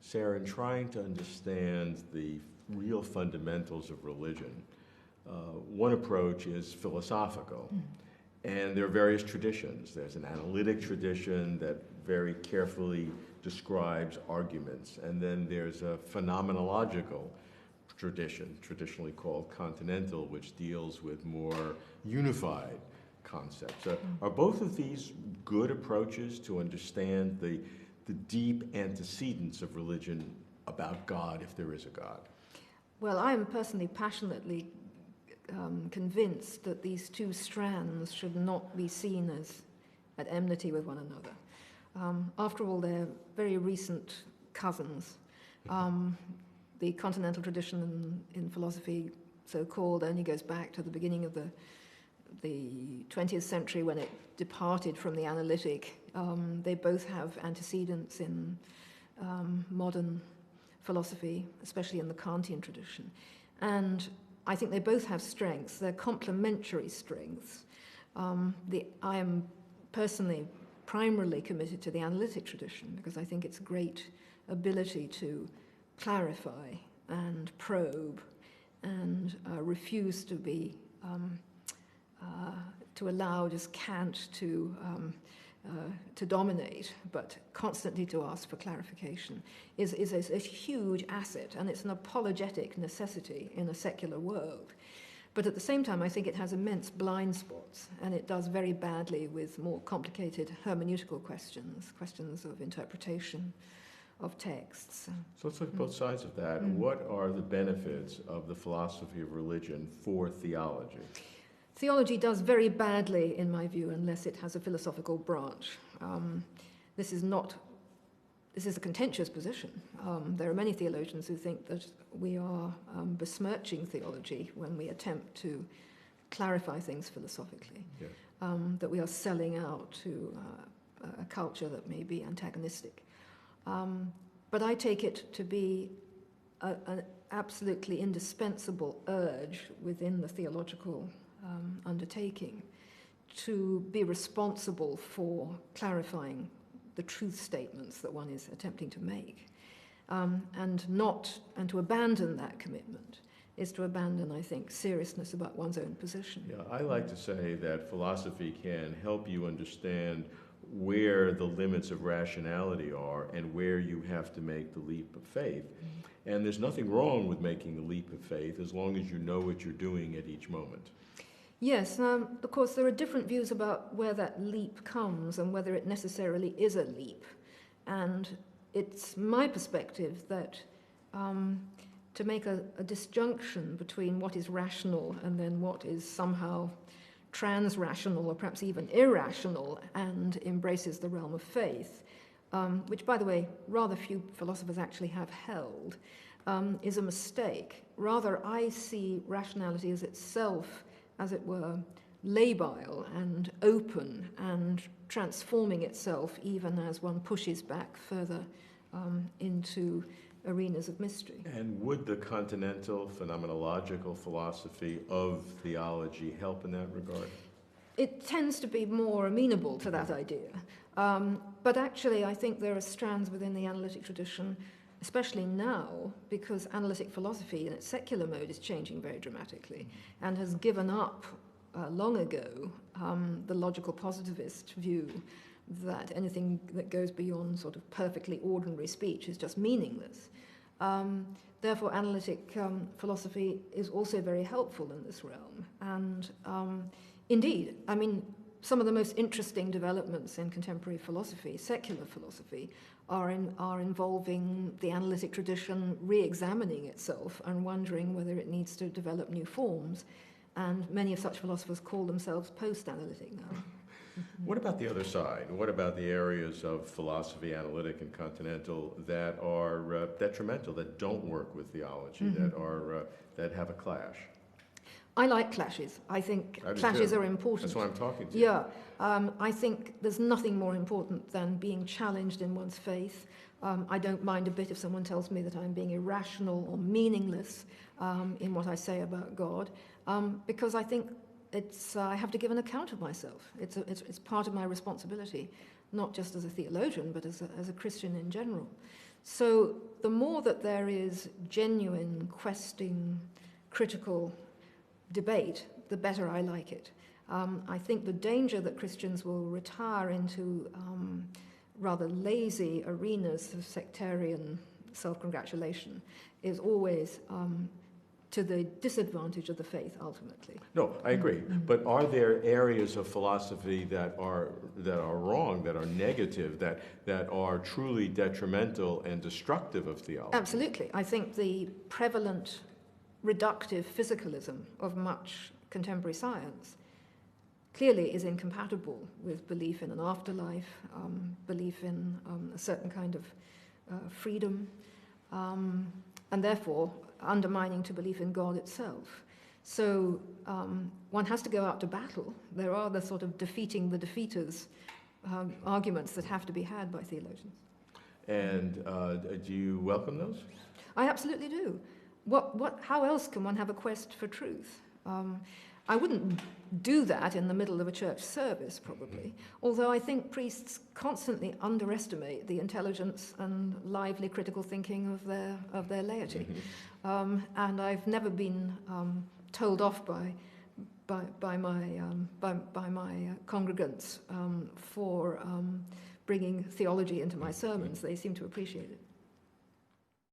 Sarah, in trying to understand the real fundamentals of religion, one approach is philosophical. And there are various traditions. There's an analytic tradition that very carefully describes arguments. And then there's a phenomenological tradition, traditionally called continental, which deals with more unified concepts. Are both of these good approaches to understand the deep antecedents of religion about God, if there is a God? Well, I am personally passionately convinced that these two strands should not be seen as at enmity with one another. After all, they're very recent cousins. The continental tradition in philosophy, so-called, only goes back to the beginning of the 20th century when it departed from the analytic. They both have antecedents in modern philosophy, especially in the Kantian tradition. And I think they both have strengths. They're complementary strengths. I am personally primarily committed to the analytic tradition because I think its great ability to clarify and probe and refuse to be to allow just Kant to dominate, but constantly to ask for clarification, is a huge asset, and it's an apologetic necessity in a secular world. But at the same time, I think it has immense blind spots, and it does very badly with more complicated hermeneutical questions of interpretation of texts. So let's look at both sides of that. What are the benefits of the philosophy of religion for theology? Theology does very badly, in my view, unless it has a philosophical branch. This is a contentious position. There are many theologians who think that we are besmirching theology when we attempt to clarify things philosophically, that we are selling out to a culture that may be antagonistic. But I take it to be an absolutely indispensable urge within the theological undertaking to be responsible for clarifying the truth statements that one is attempting to make, and to abandon that commitment is to abandon, I think, seriousness about one's own position. Yeah, I like to say that philosophy can help you understand where the limits of rationality are and where you have to make the leap of faith. And there's nothing wrong with making the leap of faith as long as you know what you're doing at each moment. Yes, of course, there are different views about where that leap comes and whether it necessarily is a leap. And it's my perspective that to make a disjunction between what is rational and then what is somehow trans-rational or perhaps even irrational and embraces the realm of faith, which, by the way, rather few philosophers actually have held, is a mistake. Rather, I see rationality as itself, as it were, labile and open and transforming itself even as one pushes back further into arenas of mystery. And would the continental phenomenological philosophy of theology help in that regard? It tends to be more amenable to that idea. But actually, I think there are strands within the analytic tradition, especially now, because analytic philosophy in its secular mode is changing very dramatically and has given up long ago the logical positivist view that anything that goes beyond sort of perfectly ordinary speech is just meaningless. Therefore, analytic philosophy is also very helpful in this realm. And indeed, I mean, some of the most interesting developments in contemporary philosophy, secular philosophy, are involving the analytic tradition re-examining itself and wondering whether it needs to develop new forms. And many of such philosophers call themselves post-analytic now. What about the other side? What about the areas of philosophy, analytic and continental, that are detrimental, that don't work with theology, that have a clash? I like clashes. I think clashes are important. That's why I'm talking to you. Yeah. I think there's nothing more important than being challenged in one's faith. I don't mind a bit if someone tells me that I'm being irrational or meaningless in what I say about God, because I think I have to give an account of myself. It's part of my responsibility, not just as a theologian, but as a Christian in general. So the more that there is genuine, questing, critical debate, the better I like it. I think the danger that Christians will retire into rather lazy arenas of sectarian self-congratulation is always to the disadvantage of the faith, ultimately. No, I agree. But are there areas of philosophy that are wrong, that are negative, that are truly detrimental and destructive of theology? Absolutely. I think the prevalent reductive physicalism of much contemporary science clearly is incompatible with belief in an afterlife, belief in a certain kind of freedom, and therefore undermining to belief in God itself. So one has to go out to battle. There are the sort of defeating the defeaters arguments that have to be had by theologians. And do you welcome those? I absolutely do. How else can one have a quest for truth? I wouldn't do that in the middle of a church service, probably, although I think priests constantly underestimate the intelligence and lively critical thinking of their laity. And I've never been told off by my congregants for bringing theology into my sermons. They seem to appreciate it.